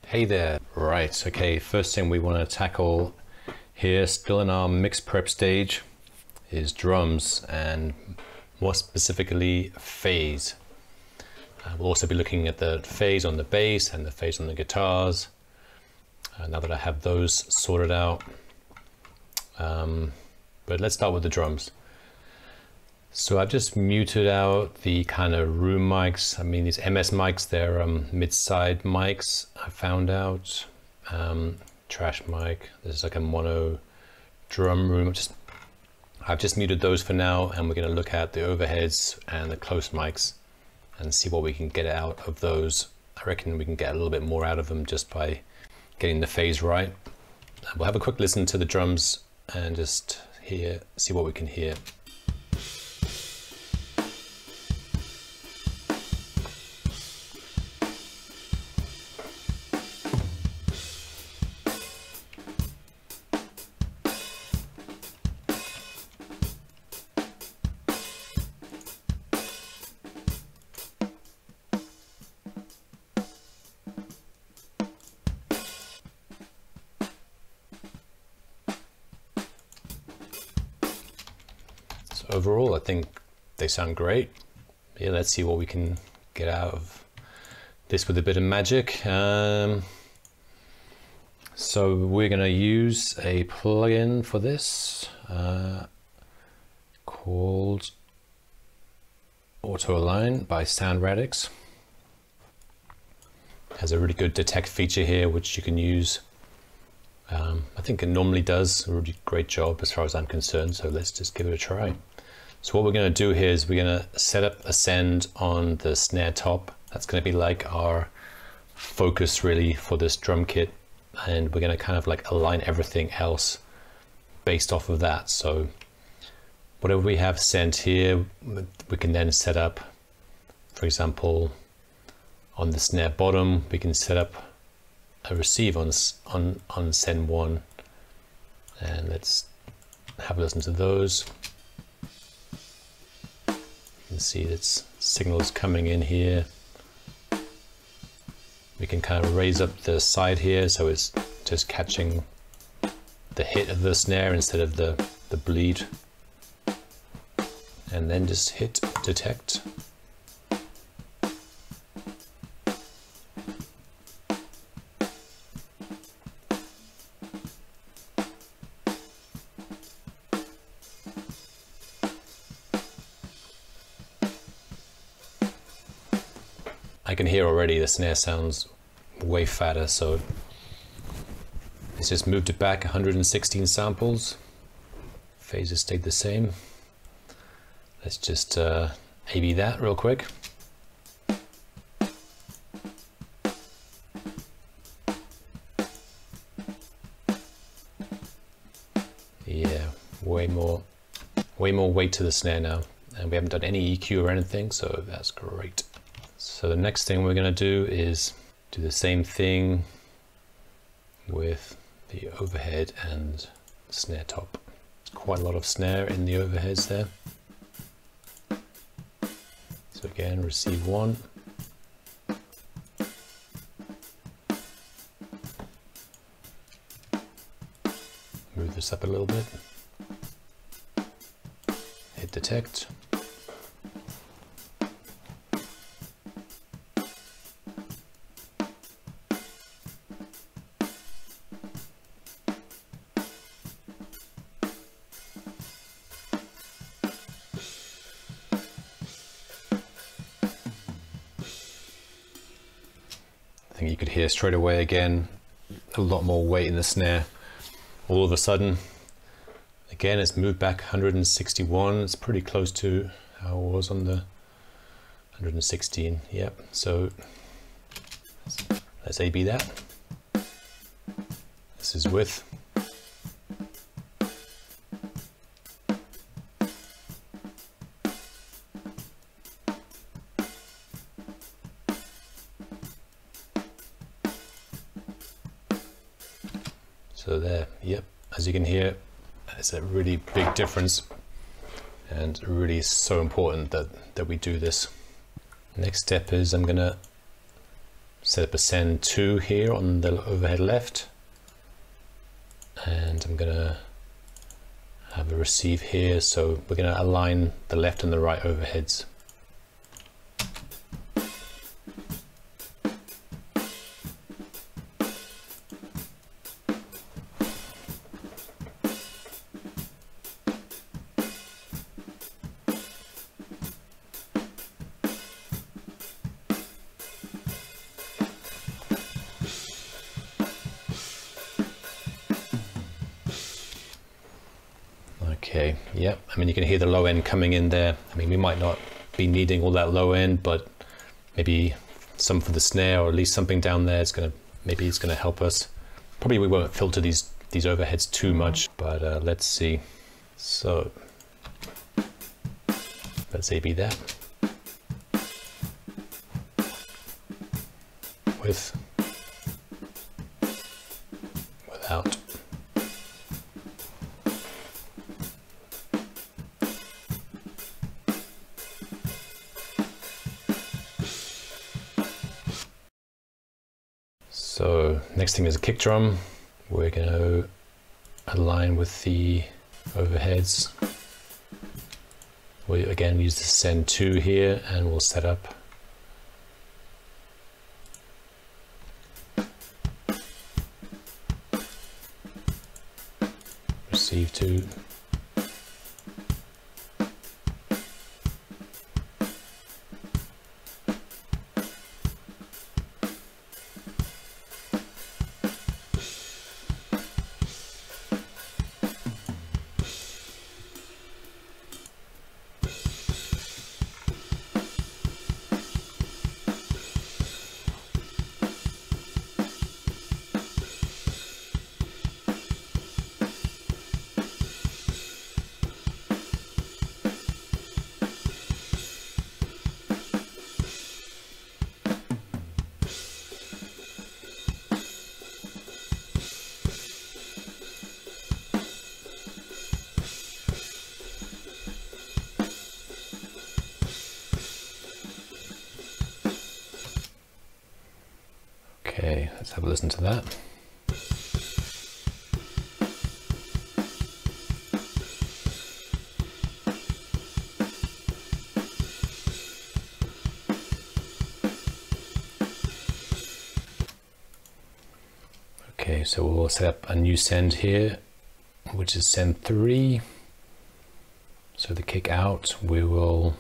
Hey there. Right, okay, first thing we want to tackle here, still in our mix prep stage, is drums, and more specifically phase. We'll also be looking at the phase on the bass and the phase on the guitars, now that I have those sorted out. But let's start with the drums. So I've just muted out the kind of room mics. I mean, these MS mics, they're mid-side mics, I found out. Trash mic, there's like a mono drum room. I've just muted those for now, and we're going to look at the overheads and the close mics and see what we can get out of those. I reckon we can get a little bit more out of them just by getting the phase right. We'll have a quick listen to the drums and just see what we can hear. Overall, I think they sound great. Yeah, let's see what we can get out of this with a bit of magic. So we're going to use a plugin for this called AutoAlign by SoundRadix. It has a really good detect feature here, which you can use. I think it normally does a really great job as far as I'm concerned, so let's just give it a try. So what we're going to do here is we're going to set up a send on the snare top. That's going to be like our focus really for this drum kit, and we're going to kind of like align everything else based off of that. So whatever we have sent here, we can then set up, for example, on the snare bottom, we can set up a receive on send 1, and let's have a listen to those. You can see it's signals coming in here. We can kind of raise up the side here so it's just catching the hit of the snare instead of the bleed, and then just hit detect. I can hear already the snare sounds way fatter, so it's just moved it back 116 samples. Phases stayed the same. Let's just A/B that real quick. Yeah, way more weight to the snare now, and we haven't done any EQ or anything, so that's great. So the next thing we're going to do is do the same thing with the overhead and snare top. There's quite a lot of snare in the overheads there. So again, receive 1. Move this up a little bit. Hit detect. I think you could hear straight away again a lot more weight in the snare. All of a sudden, again, it's moved back 161. It's pretty close to how it was on the 116. Yep. So let's A/B that. This is with. So there, yep, as you can hear, it's a really big difference, and really so important that we do this. Next step is I'm gonna set up a send to here on the overhead left, and I'm gonna have a receive here, so we're gonna align the left and the right overheads. Okay, yep, I mean, you can hear the low end coming in there. I mean, we might not be needing all that low end, but maybe some for the snare, or at least something down there. Maybe it's gonna help us. Probably we won't filter these overheads too much, but let's see. So let's A/B that with, without. So next thing is a kick drum. We're going to align with the overheads. We again use the send to here, and we'll set up receive to. Okay, let's have a listen to that. Okay, so we'll set up a new send here, which is send 3. So the kick out, we will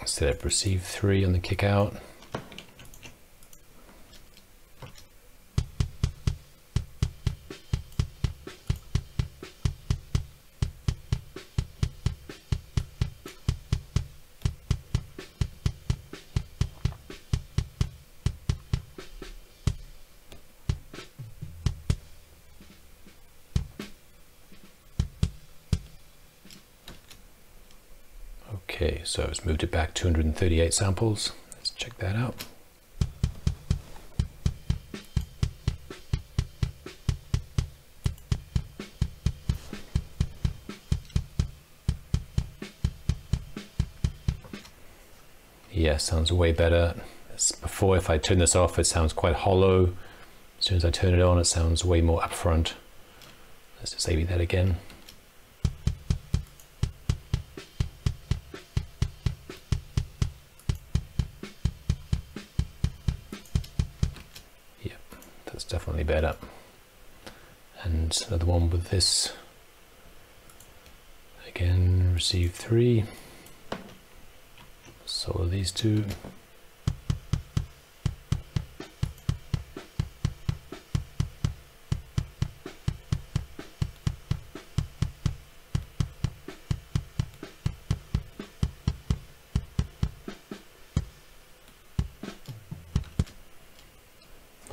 set up receive 3 on the kick out. Okay, so it's moved it back 238 samples. Let's check that out. Yeah, sounds way better. Before, if I turn this off, it sounds quite hollow. As soon as I turn it on, it sounds way more upfront. Let's just A/B that again. Definitely better. And another one with this. Again, receive 3. Solo these 2.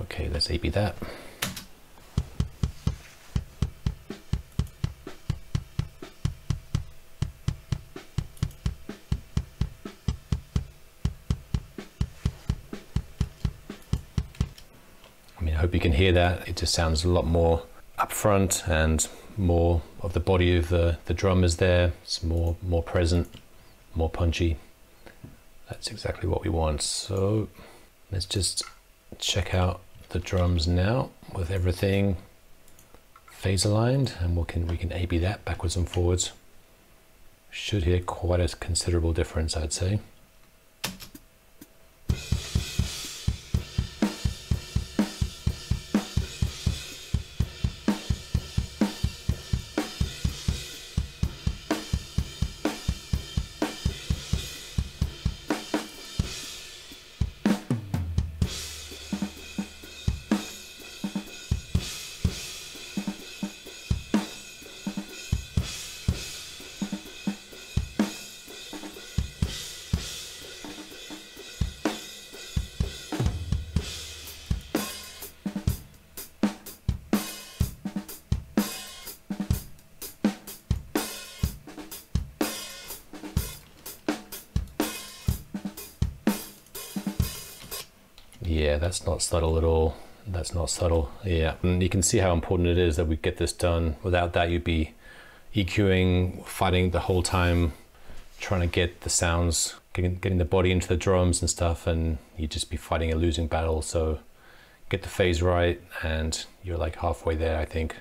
Okay, let's A/B that. I mean, I hope you can hear that. It just sounds a lot more upfront, and more of the body of the drum is there. It's more present, more punchy. That's exactly what we want. So let's just check out the drums now with everything phase aligned, and we can A/B that backwards and forwards. Should hear quite a considerable difference, I'd say. Yeah, that's not subtle at all. That's not subtle. Yeah, and you can see how important it is that we get this done. Without that, you'd be EQing, fighting the whole time, trying to get the sounds, getting the body into the drums and stuff, and you'd just be fighting a losing battle. So get the phase right and you're like halfway there, I think.